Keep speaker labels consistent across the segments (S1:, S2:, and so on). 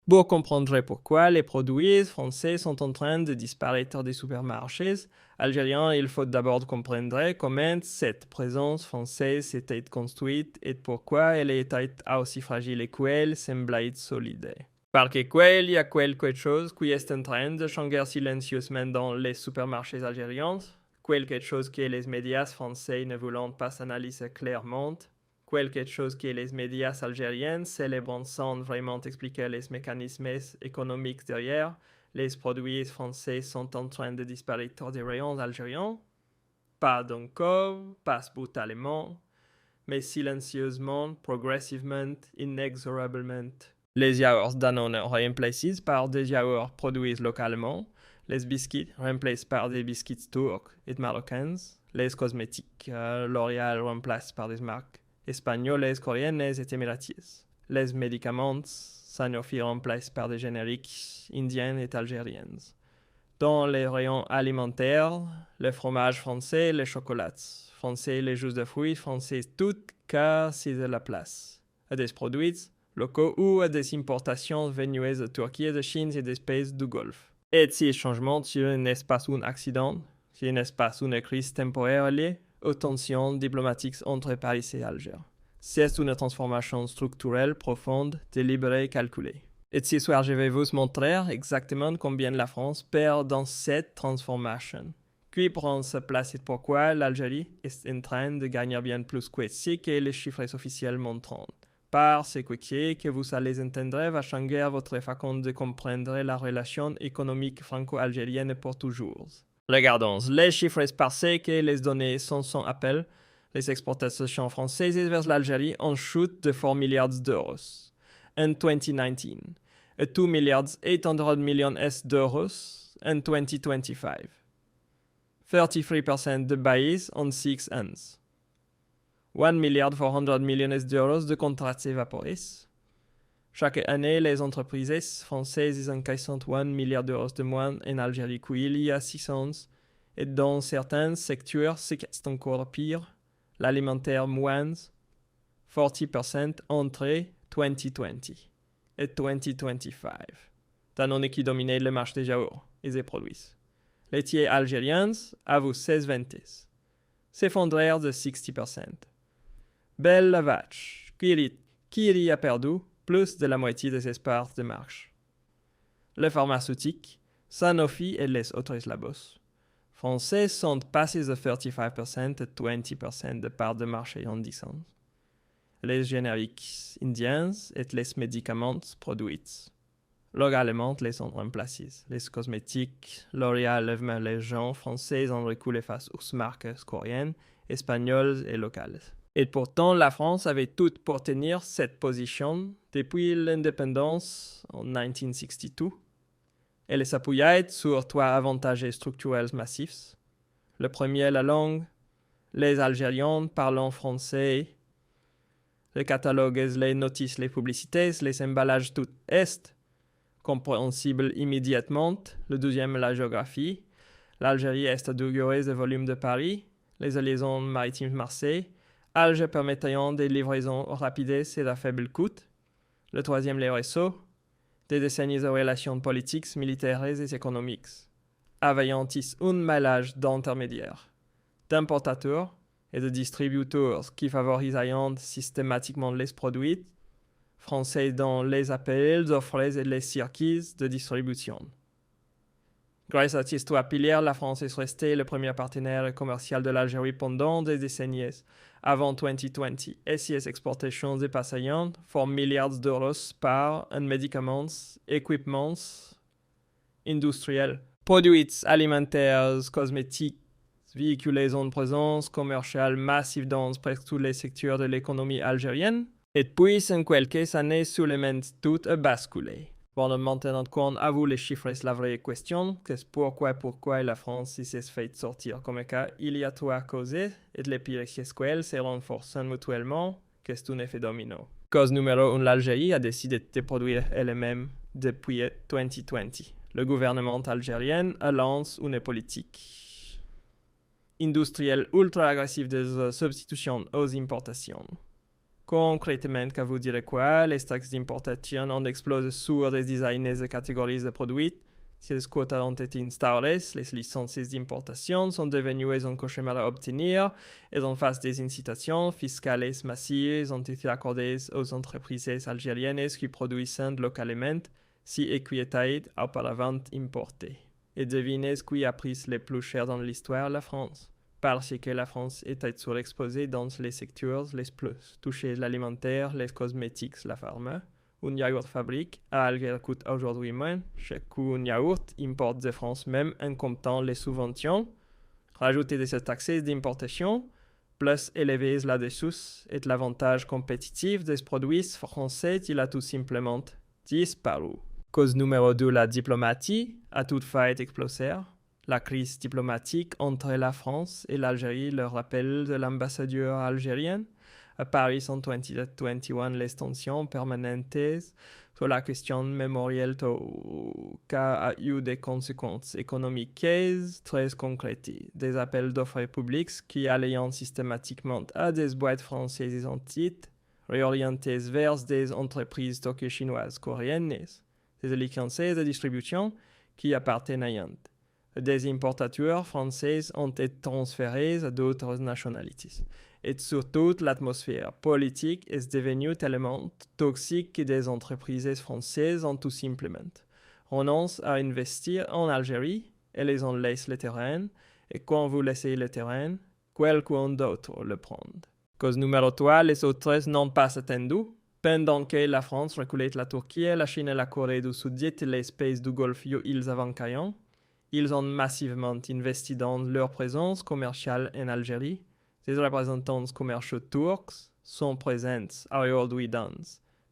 S1: Vous comprendrez pourquoi les produits français sont en train de disparaître des supermarchés algériens. Il faut d'abord comprendre comment cette présence française s'était construite et pourquoi elle était aussi fragile et qu'elle semblait solide. Parce qu'il y a quelque chose qui est en train de changer silencieusement dans les supermarchés algériens, quelque chose que les médias français ne voulant pas analyser clairement, quelque chose que les médias algériens célébrant sans vraiment expliquer les mécanismes économiques derrière, les produits français sont en train de disparaître des rayons algériens, pas encore, pas brutalement, mais silencieusement, progressivement, inexorablement. Les yaourts Danone remplacés par des yaourts produits localement, les biscuits remplacés par des biscuits turcs et marocains, les cosmétiques L'Oréal remplacés par des marques espagnoles, coréennes et émiraties. Les médicaments Sanofi remplacés par des génériques indiens et algériens. Dans les rayons alimentaires, le fromage français, les chocolats français, les jus de fruits français, tout car c'est de la place. À des produits locaux ou à des importations venues de Turquie, de Chine et des pays du Golfe. Et ces changements n'est pas un accident, ce n'est pas une crise temporaire liée aux tensions diplomatiques entre Paris et Alger. C'est une transformation structurelle profonde, délibérée, calculée. Et ce soir, je vais vous montrer exactement combien la France perd dans cette transformation. Qui prend sa place et pourquoi l'Algérie est en train de gagner bien plus que ce que les chiffres officiels montrent. Par ce que vous allez entendre va changer votre façon de comprendre la relation économique franco-algérienne pour toujours. Regardons les chiffres parce que les données sont sans appel. Les exportations françaises vers l'Algérie ont chuté de 4 milliards d'euros en 2019 et 2 milliards 800 millions d'euros en 2025. 33% de baisse en 6 ans. 1 milliard 400 millions d'euros de contrats évaporés. Chaque année, les entreprises françaises encaissent 1 milliard d'euros de moins en Algérie qu'il y a 6 ans, et dans certains secteurs, c'est encore pire, l'alimentaire moins, 40% entre 2020 et 2025, tandis qui dominait le marché des yaourts et des produits. Laitiers algériens avouent 16 ventes, s'effondrèrent de 60%. Belle la vache, qui a perdu plus de la moitié de ses parts de marché. Les pharmaceutiques, Sanofi et les autres labos français sont passés de 35% à 20% de parts de marché en 10 ans. Les génériques indiens et les médicaments produits localement les ont remplacés. Les cosmétiques, L'Oréal et les gens français ont reculé face aux marques coréennes, espagnoles et locales. Et pourtant, la France avait tout pour tenir cette position depuis l'indépendance en 1962. Elle s'appuyait sur 3 avantages structurels massifs. Le premier, la langue. Les Algériens parlant français. Les catalogues, les notices, les publicités, les emballages, tout est compréhensible immédiatement. Le deuxième, la géographie. L'Algérie est à 2 de volume de Paris. Les liaisons maritimes Marseille. Alger permettant des livraisons rapides et à faible coût. Le troisième, les réseaux. Des décennies de relations politiques, militaires et économiques. Avéantissent un maillage d'intermédiaires, d'importateurs et de distributeurs qui favorisent systématiquement les produits français dans les appels d'offres et les circuits de distribution. Grâce à ces 3 piliers, la France est restée le premier partenaire commercial de l'Algérie pendant des décennies avant 2020 et ses exportations dépassaient 4 milliards d'euros par an médicaments, équipements industriels, produits alimentaires, cosmétiques, véhicules en présence commerciale massive dans presque tous les secteurs de l'économie algérienne. Et puis, en quelques années seulement, tout a basculé. Pendant maintenant qu'on avoue les chiffres, la vraie question, c'est pourquoi la France s'est fait sortir comme cas. Il y a 3 causes, et les pires qu'elles se renforcent mutuellement, que c'est un effet domino. Cause numéro 1, l'Algérie a décidé de produire elle-même depuis 2020. Le gouvernement algérien a lancé une politique industrielle ultra agressive de substitution aux importations. Concrètement, que vous direz quoi? Les taxes d'importation ont explosé sur des dizaines de catégories de produits. Si les quotas ont été instaurés, les licences d'importation sont devenues un cauchemar à obtenir et en face des incitations fiscales massives ont été accordées aux entreprises algériennes qui produisent localement si étaient auparavant importées. Et devinez qui a pris le plus cher dans l'histoire? La France. Parce que la France était surexposée dans les secteurs les plus touchés: l'alimentaire, les cosmétiques, la pharma. Un yaourt fabrique à Alger coûte aujourd'hui moins cher qu'un yaourt importe de France même en comptant les subventions. Rajouter des taxes d'importation, plus élever là-dessous, et l'avantage compétitif des produits français, il a tout simplement disparu. Cause numéro 2, la diplomatie a toutefois explosé. La crise diplomatique entre la France et l'Algérie, le rappel de l'ambassadeur algérien. À Paris en 2021, les tensions permanentes sur la question mémorielle a eu des conséquences économiques très concrètes. Des appels d'offres publics qui allaient systématiquement à des boîtes françaises en titre, réorientées vers des entreprises chinoises coréennes, des licences de distribution qui appartenaient à des importateurs français ont été transférés à d'autres nationalités. Et surtout, l'atmosphère politique est devenue tellement toxique que des entreprises françaises ont tout simplement renoncé à investir en Algérie et les ont laissé le terrain. Et quand vous laissez le terrain, quelqu'un d'autre le prend. Cause numéro 3, les autres n'ont pas attendu. Pendant que la France reculait la Turquie, la Chine et la Corée du Sud et les pays du Golfe ils avancent. Ils ont massivement investi dans leur présence commerciale en Algérie. Des représentants commerciaux turcs sont présents aujourd'hui dans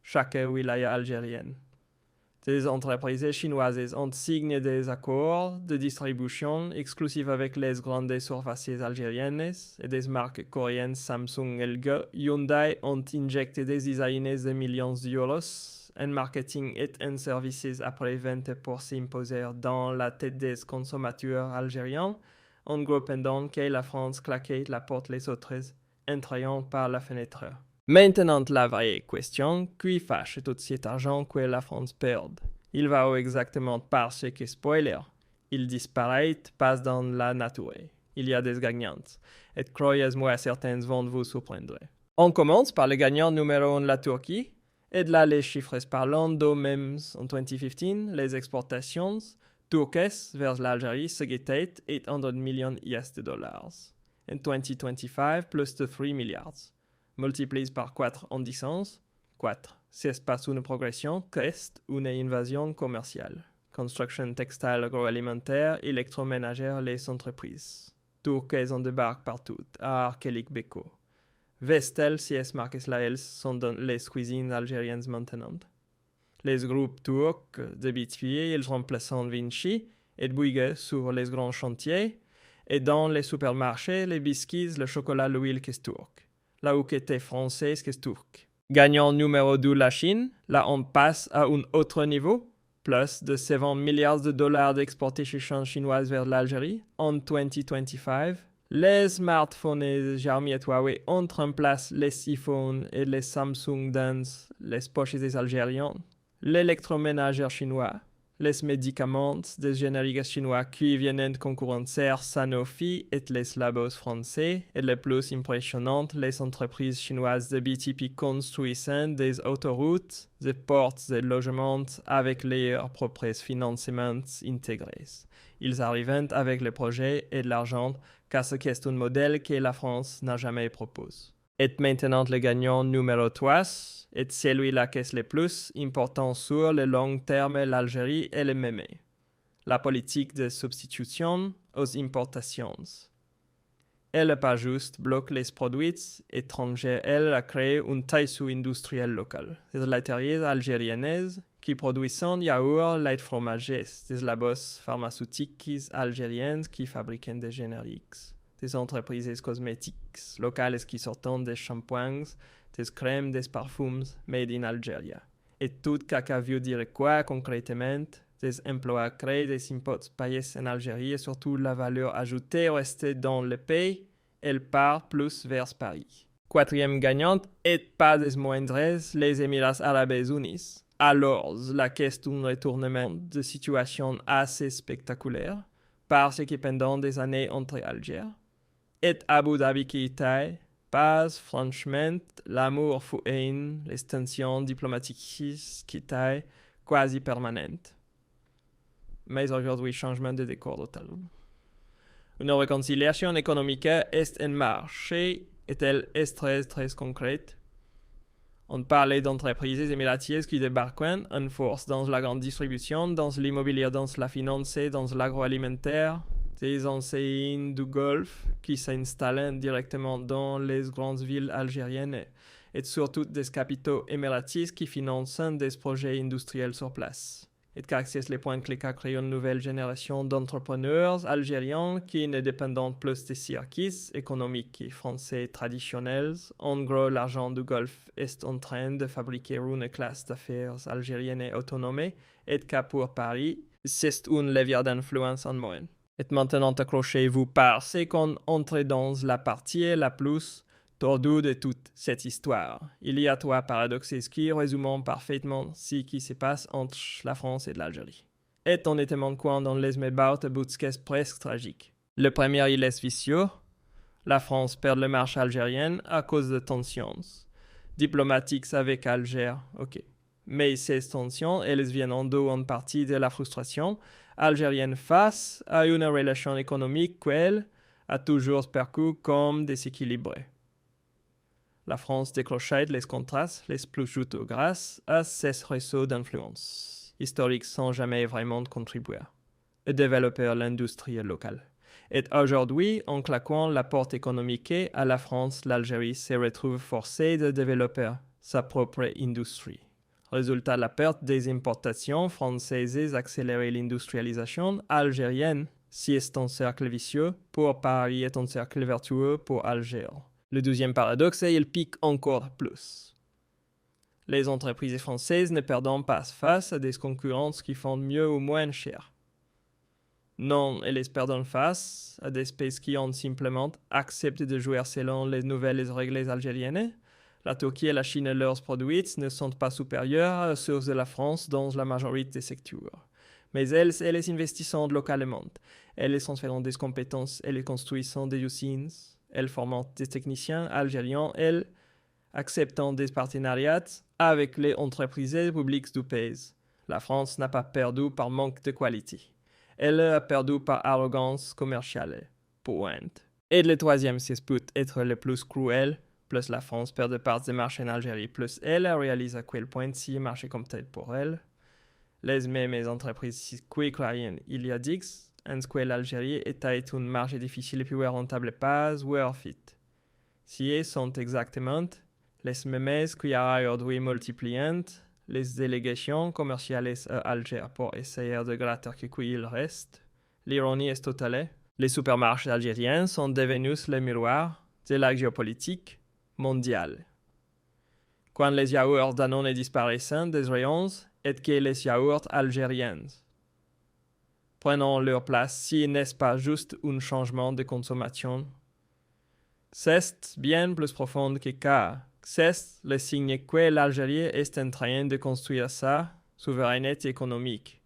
S1: chaque wilaya algérienne. Des entreprises chinoises ont signé des accords de distribution exclusifs avec les grandes surfaces algériennes et des marques coréennes Samsung, LG, Hyundai ont injecté des dizaines de millions d'euros en marketing et en services après-vente pour s'imposer dans la tête des consommateurs algériens, en gros pendant que la France claquait la porte les autres, entrant par la fenêtre. Maintenant, la vraie question, qui fâche tout cet argent que la France perd? Il va où exactement parce que, spoiler, il disparaît, passe dans la nature. Il y a des gagnants. Et croyez-moi, certaines vont vous surprendre. On commence par le gagnant numéro 1, la Turquie. Et là, les chiffres parlants d'eux-mêmes en 2015, les exportations turques vers l'Algérie s'étaient 800 millions US$. En 2025, plus de 3 milliards. Multiplie par 4 en 10 ans. 4. C'est pas une progression, reste une invasion commerciale. Construction textile agroalimentaire, électroménagère, les entreprises. Turques en débarquent partout, à Arkelik Beko. Vestel, CS Marques Laels sont dans les cuisines algériennes maintenant. Les groupes turcs de biscuits, ils remplacent Vinci et Bouygues sur les grands chantiers. Et dans les supermarchés, les biscuits, le chocolat, l'huile qui est turc. La houquette française qui est turque. Gagnant numéro 2, la Chine. Là, on passe à un autre niveau. Plus de 7 milliards de dollars d'exportations chinoises vers l'Algérie en 2025. Les smartphones Xiaomi et Huawei ont en place les iPhones et les Samsung dans les poches des Algériens. L'électroménager chinois, les médicaments des génériques chinois qui viennent concurrencer Sanofi et les labos français, et les plus impressionnantes, les entreprises chinoises de BTP construisant des autoroutes, des portes, des logements avec leurs propres financements intégrés. Ils arrivent avec les projets et de l'argent, car c'est un modèle que la France n'a jamais proposé. Et maintenant, le gagnant numéro 3 est celui-là qui est le plus important sur le long terme, l'Algérie et le MEME. La politique de substitution aux importations. Elle n'est pas juste bloque les produits étrangers, elle a créé une tissu industriel local. Des laiteries algériennes qui produisent yaourts, lait fromager, des labos pharmaceutiques algériennes qui fabriquent des génériques, des entreprises cosmétiques locales qui sortent des shampoings, des crèmes, des parfums made in Algeria. Et tout caca veut dire quoi concrètement? Des emplois créés, des impôts payés en Algérie et surtout la valeur ajoutée restée dans le pays, elle part plus vers Paris. Quatrième gagnante et pas des moindres, les Émirats arabes unis. Alors, la question d'un retournement de situation assez spectaculaire, parce que pendant des années entre Alger et Abu Dhabi qui était, pas franchement, l'amour fut les tensions diplomatiques qui étaient quasi permanentes. Mais aujourd'hui, changement de décor total. Une réconciliation économique est en marche et elle est très concrète. On parlait d'entreprises émiratiennes qui débarquent en force dans la grande distribution, dans l'immobilier, dans la finance, dans l'agroalimentaire, des enseignes du Golfe qui s'installent directement dans les grandes villes algériennes et surtout des capitaux émiratis qui financent des projets industriels sur place. Et qu'accès les points clés à créer une nouvelle génération d'entrepreneurs algériens qui ne dépendent plus des circuits économiques et français traditionnels. En gros, l'argent du Golfe est en train de fabriquer une classe d'affaires algérienne autonome et que pour Paris, c'est une levier d'influence en moyenne. Et maintenant, accrochez-vous parce qu'on entre dans la partie la plus tordue de toute cette histoire. Il y a trois paradoxes qui résument parfaitement ce qui se passe entre la France et l'Algérie. Et on est coin dans les mébats boutsques presque tragiques. Le premier, il est vicieux. La France perd le marché algérien à cause de tensions diplomatiques avec Alger, ok. Mais ces tensions, elles viennent en partie de la frustration algérienne face à une relation économique qu'elle a toujours perçue comme déséquilibrée. La France décroche les contrastes les plus juteux grâce à ces réseaux d'influence historiques sans jamais vraiment contribuer à développer l'industrie locale. Et aujourd'hui, en claquant la porte économique à la France, l'Algérie se retrouve forcée de développer sa propre industrie. Résultat, la perte des importations françaises accélère l'industrialisation algérienne. Si c'est un cercle vicieux, pour Paris est un cercle vertueux pour Alger. Le deuxième paradoxe, il pique encore plus. Les entreprises françaises ne perdent pas face à des concurrences qui font mieux ou moins cher. Non, elles perdent face à des pays qui ont simplement accepté de jouer selon les nouvelles règles algériennes. La Turquie et la Chine, leurs produits ne sont pas supérieurs à ceux de la France dans la majorité des secteurs. Mais elles investissent localement. Elles transfèrent des compétences, elles construisent des usines. Elles forment des techniciens algériens, elles acceptant des partenariats avec les entreprises publiques du pays. La France n'a pas perdu par manque de qualité. Elle a perdu par arrogance commerciale. Point. Et le troisième, c'est peut être le plus cruel, plus la France perd de parts des marchés en Algérie, plus elle réalise à quel point si le marché comme tel pour elle. Les mêmes entreprises qui croyaient il y a 10 en ce que l'Algérie était un marché difficile et plus rentable pas worth it. Si elles sont exactement les mêmes qui aujourd'hui multiplient les délégations commerciales à Alger pour essayer de gratter ce qu'il reste, l'ironie est totale. Les supermarchés algériens sont devenus le miroir de la géopolitique mondiale. Quand les yaourts Danone disparaissent des rayons, et que les yaourts algériens prenant leur place si n'est pas juste un changement de consommation. C'est bien plus profond que ça. C'est le signe que l'Algérie est en train de construire sa souveraineté économique.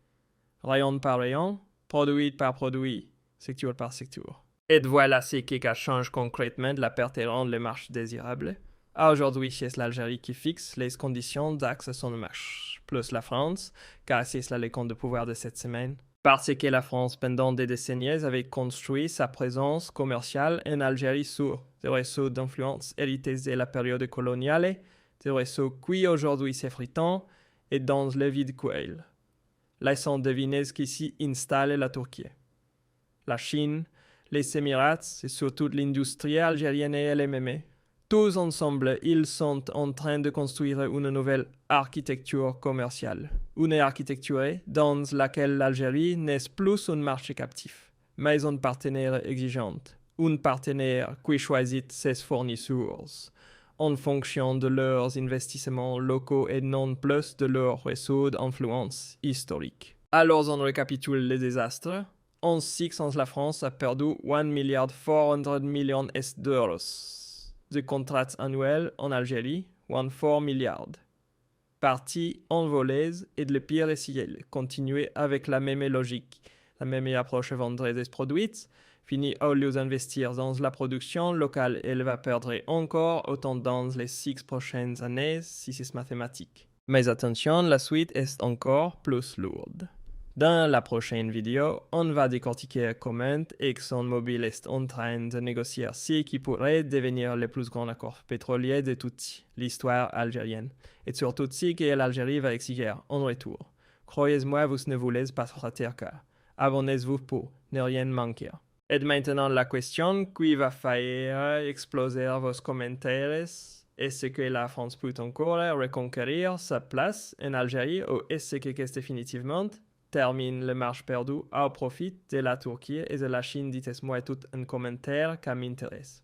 S1: Rayon par rayon, produit par produit, secteur par secteur. Et voilà ce qui change concrètement la perte et rend le marché désirable. Aujourd'hui, c'est l'Algérie qui fixe les conditions d'accès à son marché, plus la France, car c'est là les comptes de pouvoir de cette semaine. Parce que la France, pendant des décennies, avait construit sa présence commerciale en Algérie sur des réseaux d'influence hérités de la période coloniale, des réseaux qui aujourd'hui s'effritent et dans le vide qu'elle. Laissant deviner ce qui s'y installe la Turquie, la Chine, les Émirats et surtout l'industrie algérienne et elle-même. Tous ensemble, ils sont en train de construire une nouvelle architecture commerciale. Une architecture dans laquelle l'Algérie n'est plus un marché captif, mais un partenaire exigeant. Un partenaire qui choisit ses fournisseurs en fonction de leurs investissements locaux et non plus de leur réseau d'influence historique. Alors on récapitule les désastres. En 6 ans, la France a perdu 1,4 milliard d'euros. de contrats annuels en Algérie, 4 milliards. Partie envoleuse et de le pire essayer, continuer avec la même logique, la même approche vendre des produits, fini au lieu d'investir dans la production locale, elle va perdre encore autant dans les 6 prochaines années si c'est mathématique. Mais attention, la suite est encore plus lourde. Dans la prochaine vidéo, on va décortiquer comment ExxonMobil est en train de négocier ce qui pourrait devenir le plus grand accord pétrolier de toute l'histoire algérienne, et surtout ce que l'Algérie va exiger en retour. Croyez-moi, vous ne voulez pas rater car. Abonnez-vous pour ne rien manquer. Et maintenant la question qui va faire exploser vos commentaires. Est-ce que la France peut encore reconquérir sa place en Algérie ou est-ce que définitivement termine le marche perdu au profit de la Turquie et de la Chine? Dites-moi tout en commentaire, ça m'intéresse.